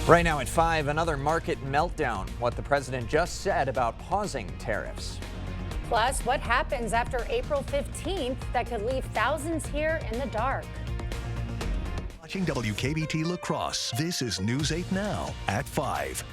Right now at 5, another market meltdown. What the president just said about pausing tariffs. Plus, what happens after April 15th that could leave thousands here in the dark. Watching WKBT La Crosse, this is News 8 Now at 5.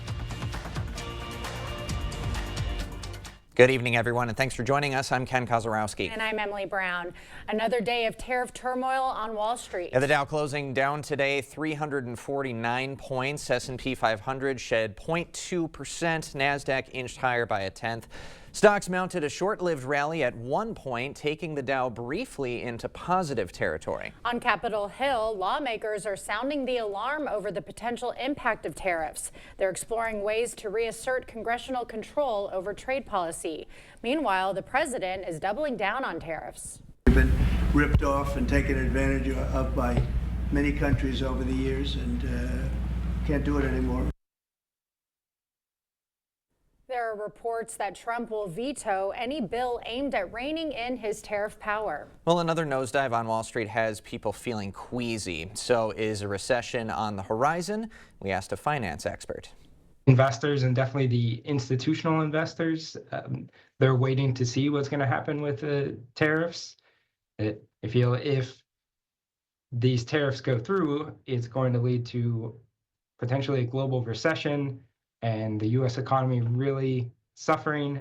Good evening, everyone, and thanks for joining us. I'm Ken Kozorowski. And I'm Emily Brown. Another day of tariff turmoil on Wall Street. The Dow closing down today 349 points. S&P 500 shed 0.2%. NASDAQ inched higher by a tenth. Stocks mounted a short-lived rally at one point, taking the Dow briefly into positive territory. On Capitol Hill, lawmakers are sounding the alarm over the potential impact of tariffs. They're exploring ways to reassert congressional control over trade policy. Meanwhile, the president is doubling down on tariffs. We've been ripped off and taken advantage of by many countries over the years, and can't do it anymore. There are reports that Trump will veto any bill aimed at reining in his tariff power. Well, another nosedive on Wall Street has people feeling queasy. So is a recession on the horizon? We asked a finance expert. Investors, and definitely the institutional investors, they're waiting to see what's going to happen with the tariffs. I feel if these tariffs go through, it's going to lead to potentially a global recession and the U.S. economy really suffering.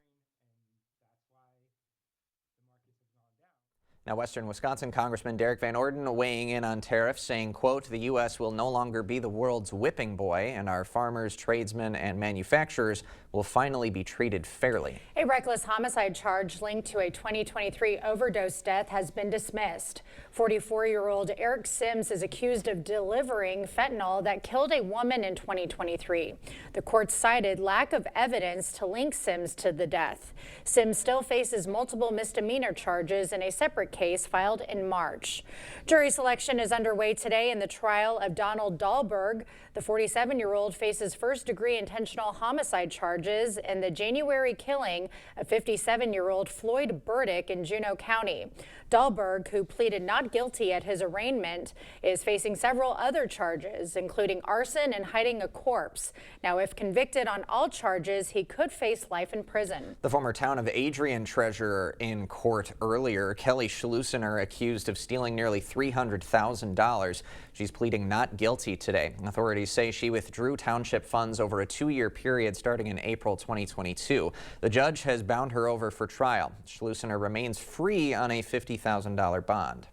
Now, Western Wisconsin Congressman Derek Van Orden weighing in on tariffs, saying, quote, the U.S. will no longer be the world's whipping boy, and our farmers, tradesmen, and manufacturers will finally be treated fairly. A reckless homicide charge linked to a 2023 overdose death has been dismissed. 44-year-old Eric Sims is accused of delivering fentanyl that killed a woman in 2023. The court cited lack of evidence to link Sims to the death. Sims still faces multiple misdemeanor charges in a separate case filed in March. Jury selection is underway today in the trial of Donald Dahlberg. The 47-year-old faces first-degree intentional homicide charges in the January killing of 57-year-old Floyd Burdick in Juneau County. Dahlberg, who pleaded not guilty at his arraignment, is facing several other charges, including arson and hiding a corpse. Now, if convicted on all charges, he could face life in prison. The former Town of Adrian treasurer in court earlier, Kelly Schlussener, accused of stealing nearly $300,000. She's pleading not guilty today. Authorities say she withdrew township funds over a 2-year period starting in April 2022. The judge has bound her over for trial. Schlussener remains free on a $50,000 bond.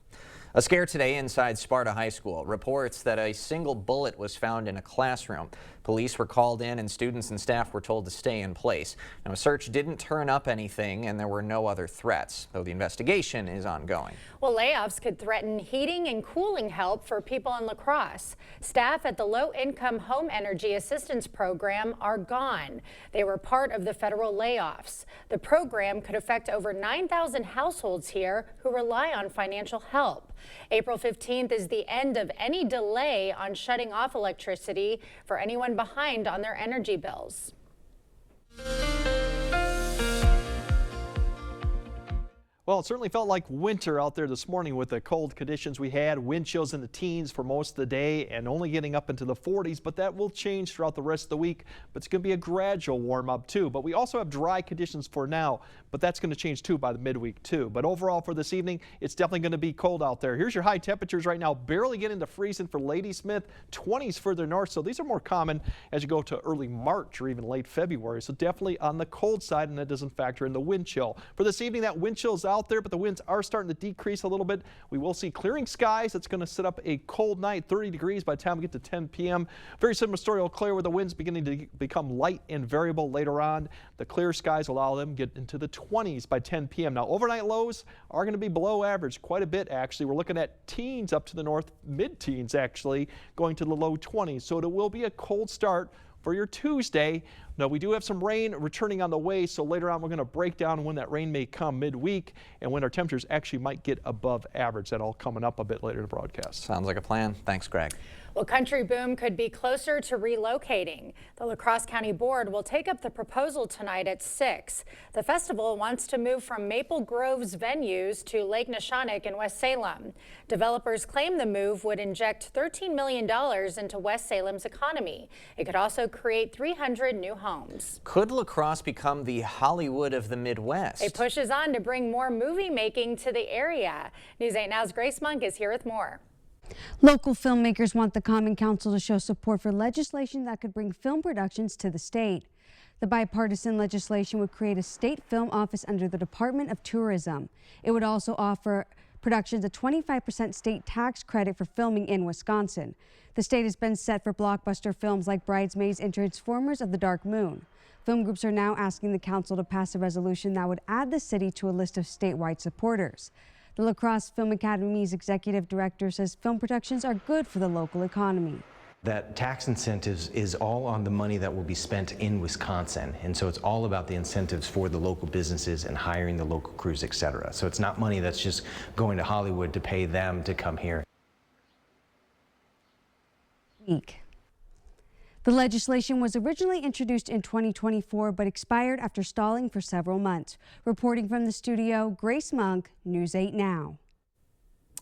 A scare today inside Sparta High School. Reports that a single bullet was found in a classroom. Police were called in and students and staff were told to stay in place. Now, a search didn't turn up anything and there were no other threats, though the investigation is ongoing. Well, layoffs could threaten heating and cooling help for people in La Crosse. Staff at the Low-Income Home Energy Assistance Program are gone. They were part of the federal layoffs. The program could affect over 9,000 households here who rely on financial help. April 15th is the end of any delay on shutting off electricity for anyone behind on their energy bills. Well, it certainly felt like winter out there this morning with the cold conditions we had. Wind chills in the teens for most of the day and only getting up into the 40s, but that will change throughout the rest of the week. But it's going to be a gradual warm up too. But we also have dry conditions for now, but that's going to change too by the midweek too. But overall for this evening, it's definitely going to be cold out there. Here's your high temperatures right now, barely getting to freezing for Ladysmith, 20s further north. So these are more common as you go to early March or even late February. So definitely on the cold side, and that doesn't factor in the wind chill. For this evening, that wind chill is out there, but the winds are starting to decrease a little bit. We will see clearing skies. It's going to set up a cold night, 30 degrees by the time we get to 10 p.m. Very similar story, Eau Claire, where the winds beginning to become light and variable later on. The clear skies allow them to get into the 20s by 10 p.m. Now, overnight lows are going to be below average quite a bit, actually. We're looking at teens up to the north, mid-teens, actually, going to the low 20s. So it will be a cold start for your Tuesday, No, we do have some rain returning on the way, so later on we're going to break down when that rain may come midweek and when our temperatures actually might get above average. That all coming up a bit later in the broadcast. Sounds like a plan. Thanks, Greg. Well, Country Boom could be closer to relocating. The La Crosse County Board will take up the proposal tonight at 6. The festival wants to move from Maple Grove's venues to Lake Neshonoc in West Salem. Developers claim the move would inject $13 million into West Salem's economy. It could also create 300 new homes. Could La Crosse become the Hollywood of the Midwest? It pushes on to bring more movie making to the area. News 8 Now's Grace Monk is here with more. Local filmmakers want the Common Council to show support for legislation that could bring film productions to the state. The bipartisan legislation would create a state film office under the Department of Tourism. It would also offer productions a 25% state tax credit for filming in Wisconsin. The state has been set for blockbuster films like Bridesmaids and Transformers of the Dark Moon. Film groups are now asking the council to pass a resolution that would add the city to a list of statewide supporters. The La Crosse Film Academy's executive director says film productions are good for the local economy. That tax incentives is all on the money that will be spent in Wisconsin. And so it's all about the incentives for the local businesses and hiring the local crews, et cetera. So it's not money that's just going to Hollywood to pay them to come here. The legislation was originally introduced in 2024 but expired after stalling for several months. Reporting from the studio, Grace Monk, News 8 Now.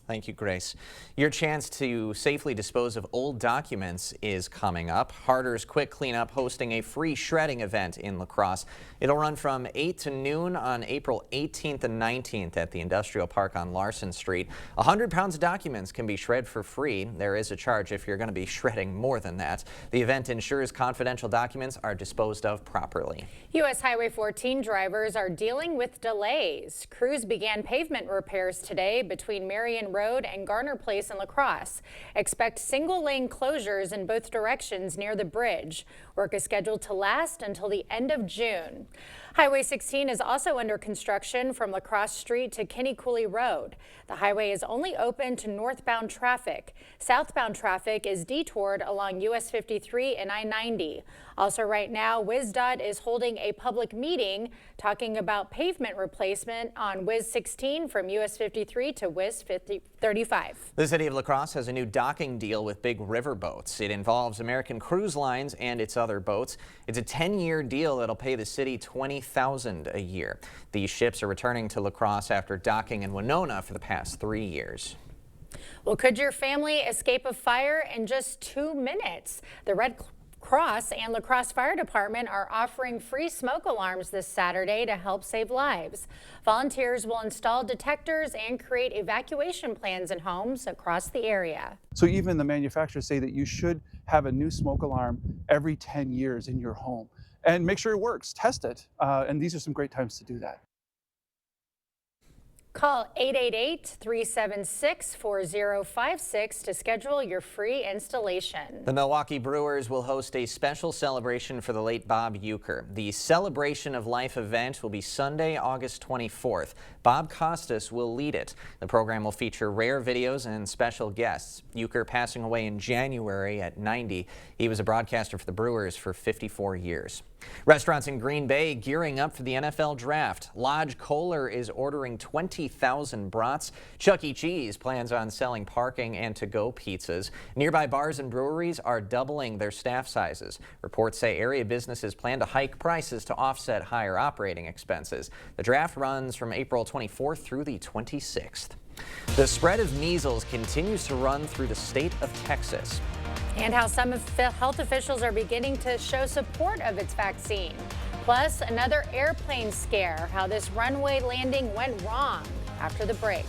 Thank you, Grace. Your chance to safely dispose of old documents is coming up. Harder's Quick Cleanup hosting a free shredding event in La Crosse. It'll run from 8 to noon on April 18th and 19th at the Industrial Park on Larson Street. 100 pounds of documents can be shred for free. There is a charge if you're going to be shredding more than that. The event ensures confidential documents are disposed of properly. U.S. Highway 14 drivers are dealing with delays. Crews began pavement repairs today between Marion Road and Garner Place in La Crosse. Expect single-lane closures in both directions near the bridge. Work is scheduled to last until the end of June. Highway 16 is also under construction from La Crosse Street to Kinney Cooley Road. The highway is only open to northbound traffic. Southbound traffic is detoured along US 53 and I-90. Also right now, WisDOT is holding a public meeting talking about pavement replacement on WIS 16 from US 53 to WIS 35. The city of La Crosse has a new docking deal with Big River Boats. It involves American Cruise Lines and its other boats. It's a 10-year deal that'll pay the city $20,000 a year. These ships are returning to La Crosse after docking in Winona for the past 3 years. Well, could your family escape a fire in just 2 minutes? The Red Cross and La Crosse Fire Department are offering free smoke alarms this Saturday to help save lives. Volunteers will install detectors and create evacuation plans in homes across the area. So even the manufacturers say that you should have a new smoke alarm every 10 years in your home. And make sure it works, test it. And these are some great times to do that. Call 888-376-4056 to schedule your free installation. The Milwaukee Brewers will host a special celebration for the late Bob Uecker. The Celebration of Life event will be Sunday, August 24th. Bob Costas will lead it. The program will feature rare videos and special guests. Uecker passing away in January at 90. He was a broadcaster for the Brewers for 54 years. Restaurants in Green Bay gearing up for the NFL draft. Lodge Kohler is ordering 20,000 brats. Chuck E. Cheese plans on selling parking and to-go pizzas. Nearby bars and breweries are doubling their staff sizes. Reports say area businesses plan to hike prices to offset higher operating expenses. The draft runs from April 24th through the 26th. The spread of measles continues to run through the state of Texas. And how some health officials are beginning to show support of its vaccine. Plus, another airplane scare, how this runway landing went wrong after the break.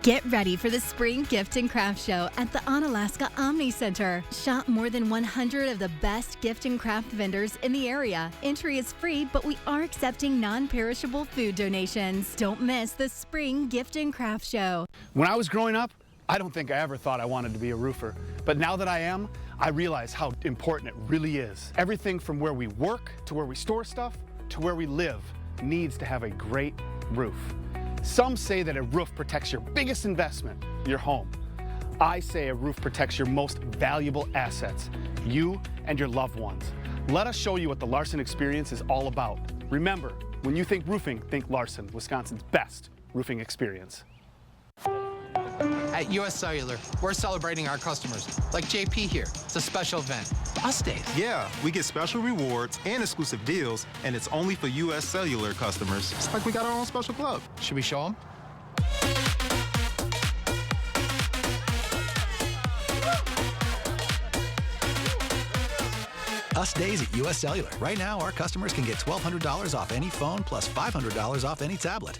Get ready for the Spring Gift and Craft Show at the Onalaska Omni Center. Shop more than 100 of the best gift and craft vendors in the area. Entry is free, but we are accepting non-perishable food donations. Don't miss the Spring Gift and Craft Show. When I was growing up, I don't think I ever thought I wanted to be a roofer. But now that I am, I realize how important it really is. Everything from where we work to where we store stuff to where we live needs to have a great roof. Some say that a roof protects your biggest investment, your home. I say a roof protects your most valuable assets, you and your loved ones. Let us show you what the Larson experience is all about. Remember, when you think roofing, think Larson, Wisconsin's best roofing experience. At US Cellular, we're celebrating our customers, like JP here. It's a special event. Us days. Yeah, we get special rewards and exclusive deals, and it's only for US Cellular customers. It's like we got our own special club. Should we show them? Us days at US Cellular. Right now, our customers can get $1,200 off any phone plus $500 off any tablet.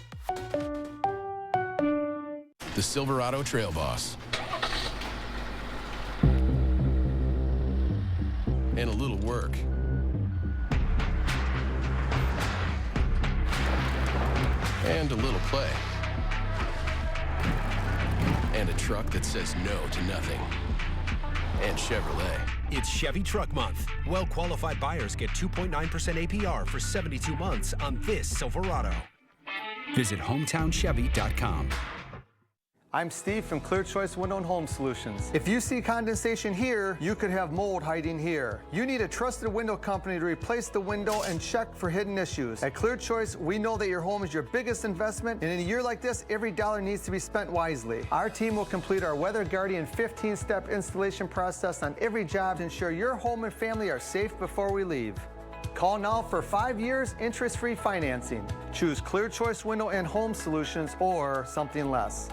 The Silverado Trail Boss. And a little work. And a little play. And a truck that says no to nothing. And Chevrolet. It's Chevy Truck Month. Well-qualified buyers get 2.9% APR for 72 months on this Silverado. Visit HometownChevy.com. I'm Steve from Clear Choice Window and Home Solutions. If you see condensation here, you could have mold hiding here. You need a trusted window company to replace the window and check for hidden issues. At Clear Choice, we know that your home is your biggest investment, and in a year like this, every dollar needs to be spent wisely. Our team will complete our Weather Guardian 15-step installation process on every job to ensure your home and family are safe before we leave. Call now for 5 years interest-free financing. Choose Clear Choice Window and Home Solutions or something less.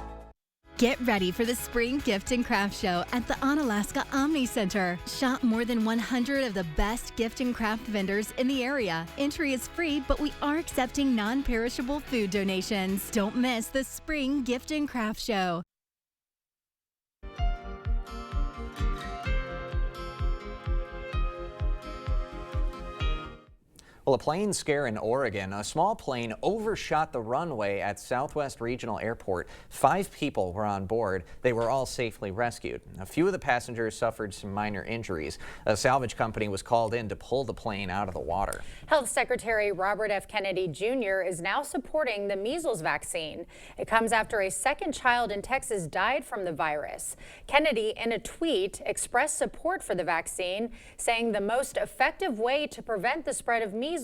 Get ready for the Spring Gift and Craft Show at the Onalaska Omni Center. Shop more than 100 of the best gift and craft vendors in the area. Entry is free, but we are accepting non-perishable food donations. Don't miss the Spring Gift and Craft Show. Well, a plane scare in Oregon. A small plane overshot the runway at Southwest Regional Airport. 5 people were on board. They were all safely rescued. A few of the passengers suffered some minor injuries. A salvage company was called in to pull the plane out of the water. Health Secretary Robert F. Kennedy Jr. is now supporting the measles vaccine. It comes after a second child in Texas died from the virus. Kennedy, in a tweet, expressed support for the vaccine, saying the most effective way to prevent the spread of measles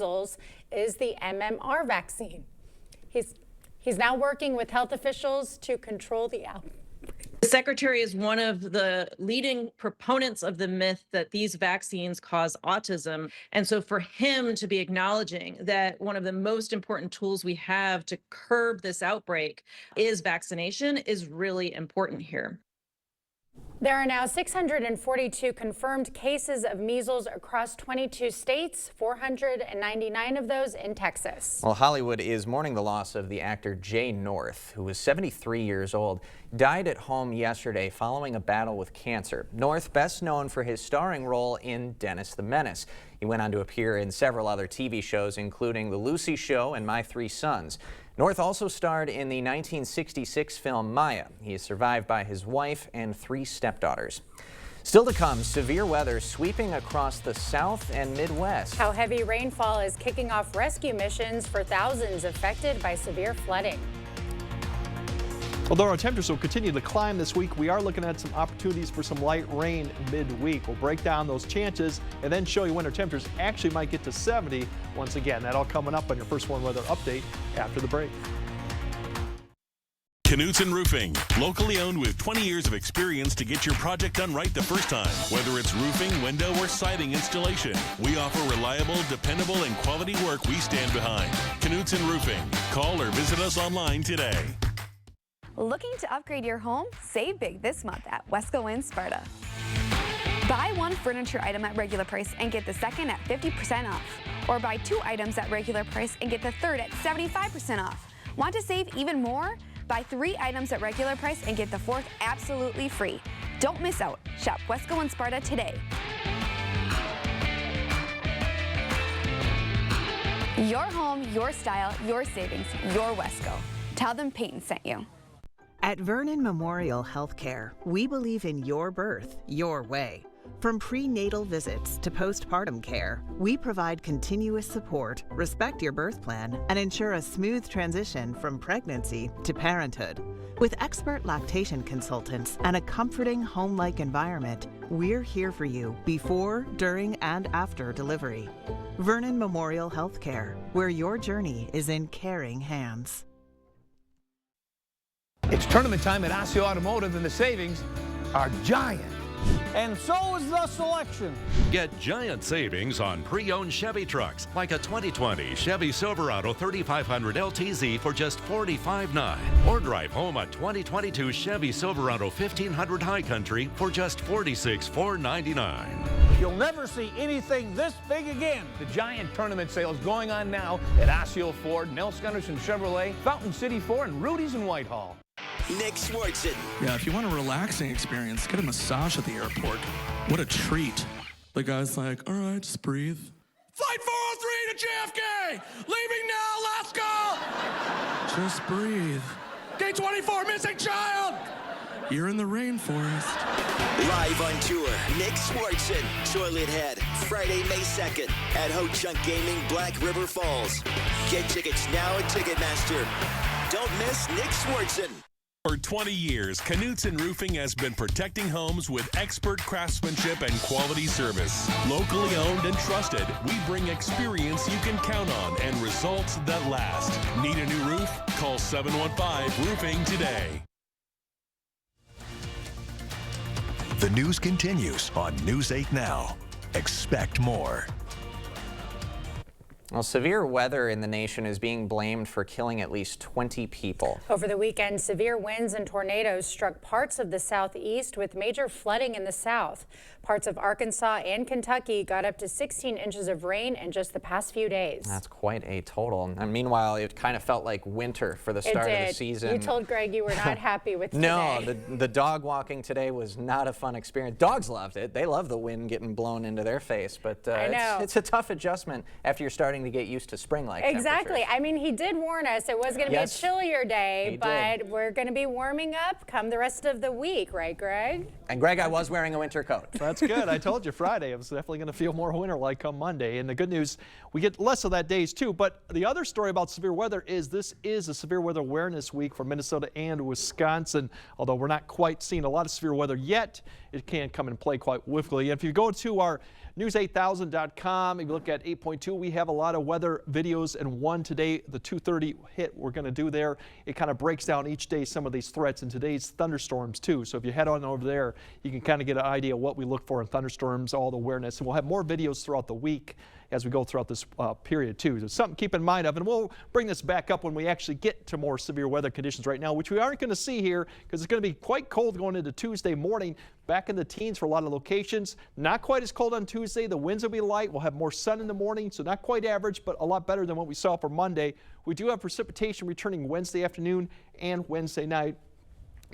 is the MMR vaccine. He's now working with health officials to control the outbreak. The Secretary is one of the leading proponents of the myth that these vaccines cause autism. And so for him to be acknowledging that one of the most important tools we have to curb this outbreak is vaccination is really important here. There are now 642 confirmed cases of measles across 22 states, 499 of those in Texas. Well, Hollywood is mourning the loss of the actor Jay North, who was 73 years old, died at home yesterday following a battle with cancer. North, best known for his starring role in Dennis the Menace. He went on to appear in several other TV shows, including The Lucy Show and My Three Sons. North also starred in the 1966 film Maya. He is survived by his wife and 3 stepdaughters. Still to come, severe weather sweeping across the South and Midwest. How heavy rainfall is kicking off rescue missions for thousands affected by severe flooding. Although our temperatures will continue to climb this week, we are looking at some opportunities for some light rain midweek. We'll break down those chances and then show you when our temperatures actually might get to 70 once again. That all coming up on your First One Weather Update after the break. Knutson Roofing, locally owned with 20 years of experience to get your project done right the first time. Whether it's roofing, window, or siding installation, we offer reliable, dependable, and quality work we stand behind. Knutson Roofing. Call or visit us online today. Looking to upgrade your home? Save big this month at Wesco in Sparta. Buy one furniture item at regular price and get the second at 50% off. Or buy 2 items at regular price and get the third at 75% off. Want to save even more? Buy 3 items at regular price and get the 4th absolutely free. Don't miss out. Shop Wesco in Sparta today. Your home, your style, your savings, your Wesco. Tell them Peyton sent you. At Vernon Memorial Healthcare, we believe in your birth, your way. From prenatal visits to postpartum care, we provide continuous support, respect your birth plan, and ensure a smooth transition from pregnancy to parenthood. With expert lactation consultants and a comforting home-like environment, we're here for you before, during, and after delivery. Vernon Memorial Healthcare, where your journey is in caring hands. It's tournament time at Osseo Automotive, and the savings are giant. And so is the selection. Get giant savings on pre-owned Chevy trucks, like a 2020 Chevy Silverado 3500 LTZ for just $45,900. Or drive home a 2022 Chevy Silverado 1500 High Country for just $46,499. You'll never see anything this big again. The giant tournament sale is going on now at Osseo Ford, Nels Gunderson Chevrolet, Fountain City Ford, and Rudy's in Whitehall. Nick Swartzen. Yeah, if you want a relaxing experience, get a massage at the airport. What a treat. The guy's like, all right, just breathe. Flight 403 to JFK! Leaving now, let's go! Just breathe. Gate 24, missing child! You're in the rainforest. Live on tour, Nick Swartzen, Toilet Head, Friday, May 2nd at Ho Chunk Gaming, Black River Falls. Get tickets now at Ticketmaster. Don't miss Nick Swartzen. For 20 years, Knutson Roofing has been protecting homes with expert craftsmanship and quality service. Locally owned and trusted, we bring experience you can count on and results that last. Need a new roof? Call 715-ROOFING today. The news continues on News 8 Now. Expect more. Well, severe weather in the nation is being blamed for killing at least 20 people. Over the weekend, severe winds and tornadoes struck parts of the southeast with major flooding in the south. Parts of Arkansas and Kentucky got up to 16 inches of rain in just the past few days. That's quite a total. And meanwhile, it kind of felt like winter for the start of the season. You told Greg you were not happy with today. No, the dog walking today was not a fun experience. Dogs loved it. They love the wind getting blown into their face, but it's a tough adjustment after you're starting to get used to spring-like Exactly. I mean, he did warn us it was going to be a chillier day, but did. we're going to be warming up come the rest of the week, right, Greg? And Greg, I was wearing a winter coat. That's good. I told you Friday it was definitely going to feel more winter-like come Monday. And the good news, we get less of that days too. But the other story about severe weather is this is a severe weather awareness week for Minnesota and Wisconsin. Although we're not quite seeing a lot of severe weather yet, it can come and play quite swiftly. And if you go to our news8000.com, if you look at 8.2, we have a lot of weather videos, and one today, the 2:30 hit we're going to do there. It kind of breaks down each day some of these threats and today's thunderstorms too. So if you head on over there, you can kind of get an idea of what we look for in thunderstorms, all the awareness, and we'll have more videos throughout the week as we go throughout this period too. So something to keep in mind of, and we'll bring this back up when we actually get to more severe weather conditions right now, which we aren't going to see here because it's going to be quite cold going into Tuesday morning, back in the teens for a lot of locations. Not quite as cold on Tuesday. The winds will be light. We'll have more sun in the morning, so not quite average, but a lot better than what we saw for Monday. We do have precipitation returning Wednesday afternoon and Wednesday night.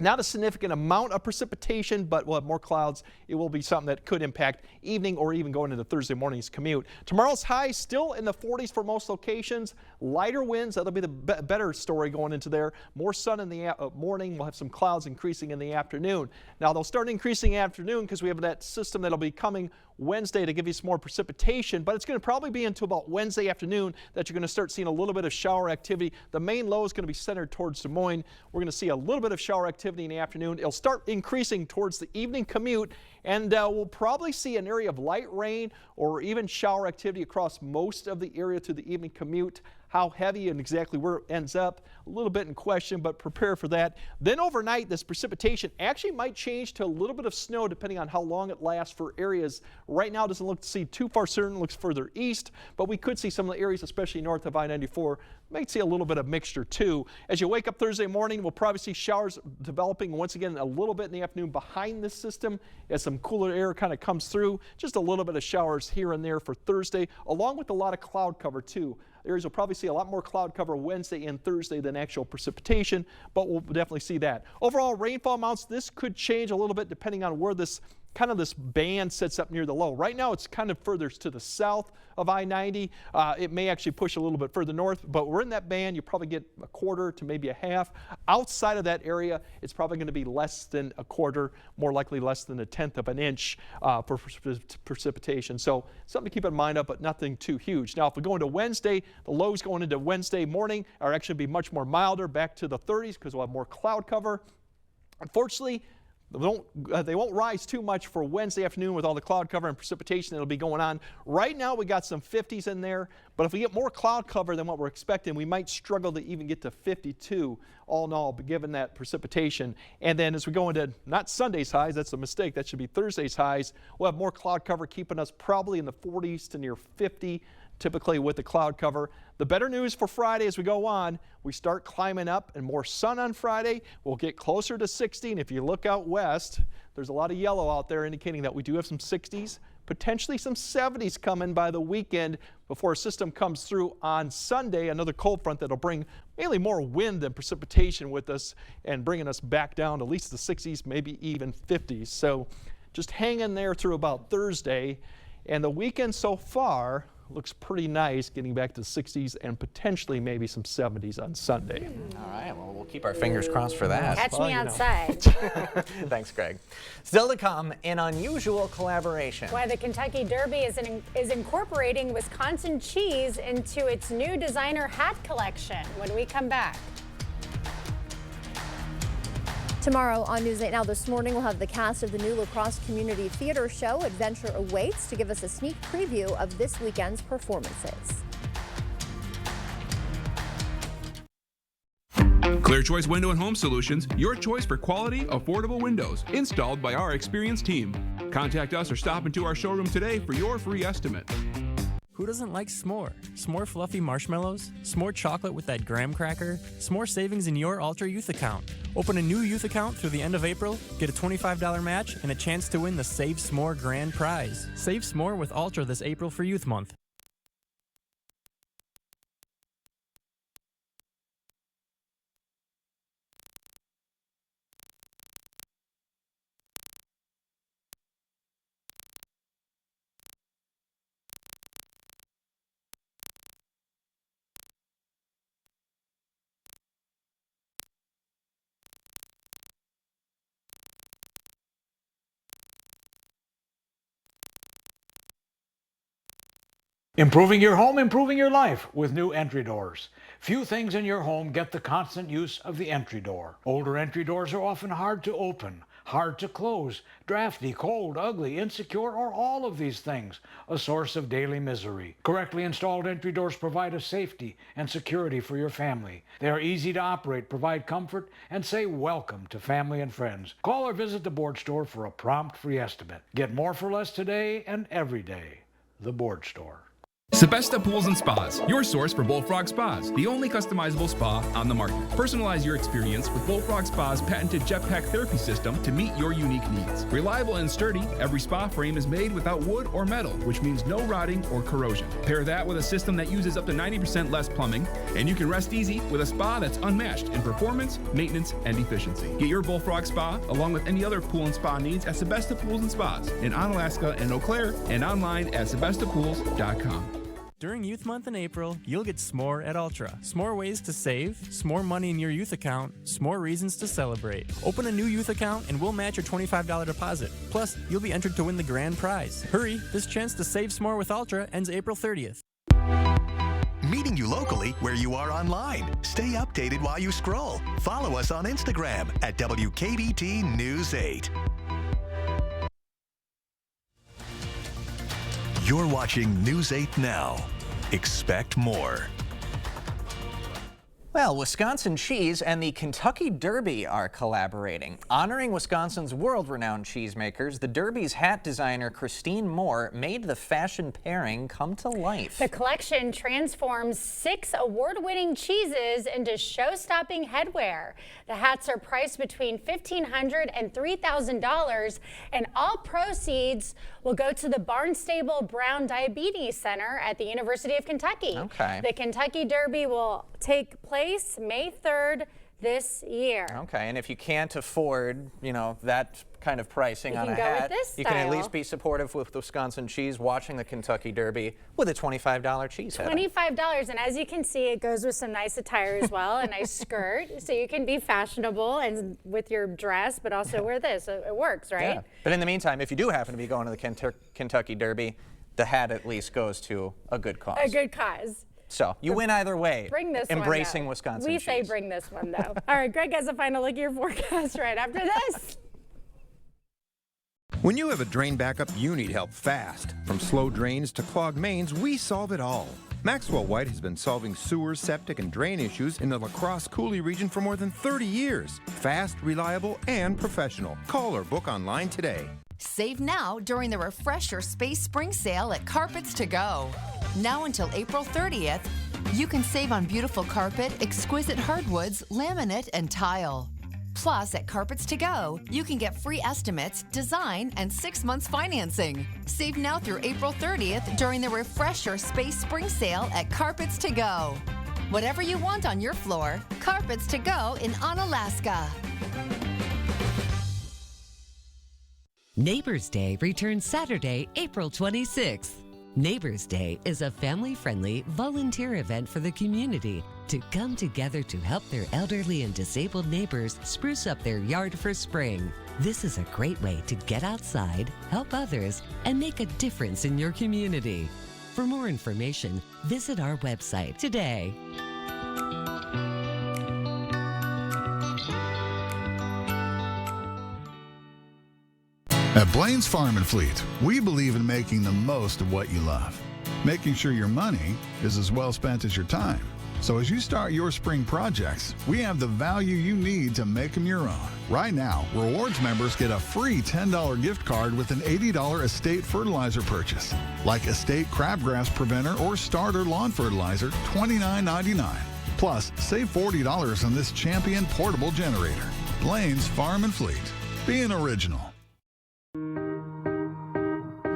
Not a significant amount of precipitation, but we'll have more clouds. It will be something that could impact evening or even going into Thursday morning's commute. Tomorrow's high still in the 40s for most locations. Lighter winds, that'll be the better story going into there. More sun in the morning. We'll have some clouds increasing in the afternoon. Now they'll start increasing in the afternoon because we have that system that'll be coming Wednesday to give you some more precipitation, but it's going to probably be until about Wednesday afternoon that you're going to start seeing a little bit of shower activity. The main low is going to be centered towards Des Moines. We're going to see a little bit of shower activity in the afternoon. It'll start increasing towards the evening commute, and we'll probably see an area of light rain or even shower activity across most of the area to the evening commute. How heavy and exactly where it ends up, a little bit in question, but prepare for that. Then overnight, this precipitation actually might change to a little bit of snow depending on how long it lasts for areas. Right now, it doesn't look to see too far certain, looks further east, but we could see some of the areas, especially north of I-94, might see a little bit of mixture too. As you wake up Thursday morning, we'll probably see showers developing once again a little bit in the afternoon behind this system as some cooler air kind of comes through. Just a little bit of showers here and there for Thursday, along with a lot of cloud cover too. Areas will probably see a lot more cloud cover Wednesday and Thursday than actual precipitation, but we'll definitely see that. Overall rainfall amounts, this could change a little bit depending on where this kind of this band sits up near the low. Right now it's kind of further to the south of I-90. It may actually push a little bit further north, but we're in that band. You probably get a quarter to maybe a half. Outside of that area, it's probably going to be less than a quarter, more likely less than 1/10 of an inch for precipitation. So something to keep in mind of, but nothing too huge. Now, if we go into Wednesday, the lows going into Wednesday morning are actually be much more milder, back to the 30s, because we'll have more cloud cover. Unfortunately, they won't rise too much for Wednesday afternoon with all the cloud cover and precipitation that'll be going on. Right now we got some 50s in there, but if we get more cloud cover than what we're expecting, we might struggle to even get to 52 all in all, given that precipitation. And then as we go into not Sunday's highs, that's a mistake, that should be Thursday's highs, we'll have more cloud cover keeping us probably in the 40s to near 50. Typically with the cloud cover. The better news for Friday as we go on, we start climbing up and more sun on Friday. We'll get closer to 60, and if you look out west, there's a lot of yellow out there indicating that we do have some 60s, potentially some 70s coming by the weekend before a system comes through on Sunday, another cold front that'll bring mainly more wind than precipitation with us and bringing us back down to at least the 60s, maybe even 50s. So just hang in there through about Thursday, and the weekend so far looks pretty nice, getting back to the 60s and potentially maybe some 70s on Sunday. All right, well, we'll keep our fingers crossed for that. Catch me outside. Thanks, Greg. Still to come, an unusual collaboration. Why the Kentucky Derby is incorporating Wisconsin cheese into its new designer hat collection when we come back. Tomorrow on News 8 Now this morning, we'll have the cast of the new La Crosse Community Theater show Adventure Awaits to give us a sneak preview of this weekend's performances. Clear Choice Window and Home Solutions, your choice for quality, affordable windows, installed by our experienced team. Contact us or stop into our showroom today for your free estimate. Who doesn't like s'more? S'more fluffy marshmallows? S'more chocolate with that graham cracker? S'more savings in your Ultra Youth account. Open a new youth account through the end of April, get a $25 match, and a chance to win the Save S'more grand prize. Save S'more with Ultra this April for Youth Month. Improving your home, improving your life with new entry doors. Few things in your home get the constant use of the entry door. Older entry doors are often hard to open, hard to close, drafty, cold, ugly, insecure, or all of these things, a source of daily misery. Correctly installed entry doors provide a safety and security for your family. They are easy to operate, provide comfort, and say welcome to family and friends. Call or visit the Board Store for a prompt free estimate. Get more for less today and every day. The Board Store. Sebesta Pools and Spas, your source for Bullfrog Spas, the only customizable spa on the market. Personalize your experience with Bullfrog Spa's patented jetpack therapy system to meet your unique needs. Reliable and sturdy, every spa frame is made without wood or metal, which means no rotting or corrosion. Pair that with a system that uses up to 90% less plumbing, and you can rest easy with a spa that's unmatched in performance, maintenance, and efficiency. Get your Bullfrog Spa, along with any other pool and spa needs, at Sebesta Pools and Spas in Onalaska and Eau Claire, and online at sebestapools.com. During Youth Month in April, you'll get s'more at Ultra. S'more ways to save, s'more money in your youth account, s'more reasons to celebrate. Open a new youth account and we'll match your $25 deposit. Plus, you'll be entered to win the grand prize. Hurry, this chance to save s'more with Ultra ends April 30th. Meeting you locally where you are online. Stay updated while you scroll. Follow us on Instagram at WKBT News 8. You're watching News 8 Now. Expect more. Well, Wisconsin Cheese and the Kentucky Derby are collaborating. Honoring Wisconsin's world-renowned cheesemakers, the Derby's hat designer Christine Moore made the fashion pairing come to life. The collection transforms 6 award-winning cheeses into show-stopping headwear. The hats are priced between $1,500 and $3,000, and all proceeds will go to the Barnstable Brown Diabetes Center at the University of Kentucky. Okay. The Kentucky Derby will take place May 3rd this year. Okay, and if you can't afford, that kind of pricing You on can a go with hat, this you can at style. least be supportive with Wisconsin cheese, watching the Kentucky Derby with a $25 cheese hat. $25, and as you can see, it goes with some nice attire as well, a nice skirt, so you can be fashionable and with your dress, but also wear this. It works, right? Yeah. But in the meantime, if you do happen to be going to the Kentucky Derby, the hat at least goes to a good cause. A good cause. So you win either way. Bring this embracing one, though. Wisconsin We cheese. say bring this one, though. All right, Greg has a final look at your forecast right after this. When you have a drain backup, you need help fast. From slow drains to clogged mains, we solve it all. Maxwell White has been solving sewer, septic, and drain issues in the La Crosse Coulee region for more than 30 years. Fast, reliable, and professional. Call or book online today. Save now during the Refresher Space Spring Sale at Carpets to Go. Now until April 30th, you can save on beautiful carpet, exquisite hardwoods, laminate, and tile. Plus, at Carpets to Go, you can get free estimates, design, and 6 months financing. Save now through April 30th during the Refresher Space Spring Sale at Carpets to Go. Whatever you want on your floor, Carpets to Go in Onalaska. Neighbors Day returns Saturday, April 26th. Neighbors Day is a family-friendly volunteer event for the community to come together to help their elderly and disabled neighbors spruce up their yard for spring. This is a great way to get outside, help others, and make a difference in your community. For more information, visit our website today. At Blaine's Farm and Fleet, we believe in making the most of what you love, making sure your money is as well spent as your time. So as you start your spring projects, we have the value you need to make them your own. Right now, rewards members get a free $10 gift card with an $80 estate fertilizer purchase, like Estate Crabgrass Preventer or Starter Lawn Fertilizer, $29.99. Plus, save $40 on this Champion portable generator. Blaine's Farm and Fleet. Being original.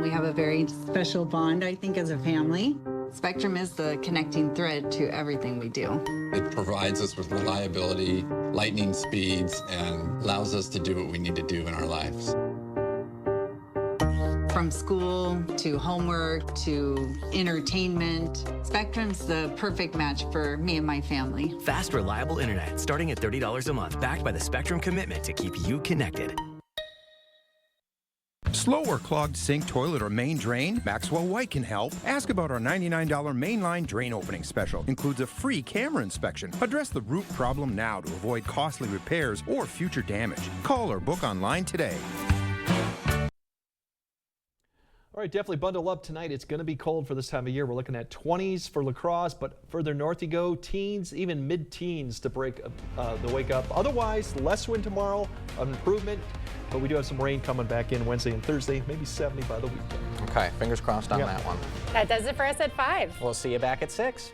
We have a very special bond, I think, as a family. Spectrum is the connecting thread to everything we do. It provides us with reliability, lightning speeds, and allows us to do what we need to do in our lives. From school to homework to entertainment, Spectrum's the perfect match for me and my family. Fast, reliable internet starting at $30 a month, backed by the Spectrum commitment to keep you connected. Slow or clogged sink, toilet, or main drain? Maxwell White can help. Ask about our $99 mainline drain opening special. Includes a free camera inspection. Address the root problem now to avoid costly repairs or future damage. Call or book online today. All right, definitely bundle up tonight. It's going to be cold for this time of year. We're looking at 20s for La Crosse, but further north you go, teens, even mid-teens to break the wake up. Otherwise, less wind tomorrow, an improvement, but we do have some rain coming back in Wednesday and Thursday, maybe 70 by the weekend. Okay, fingers crossed on that one. That does it for us at 5. We'll see you back at 6.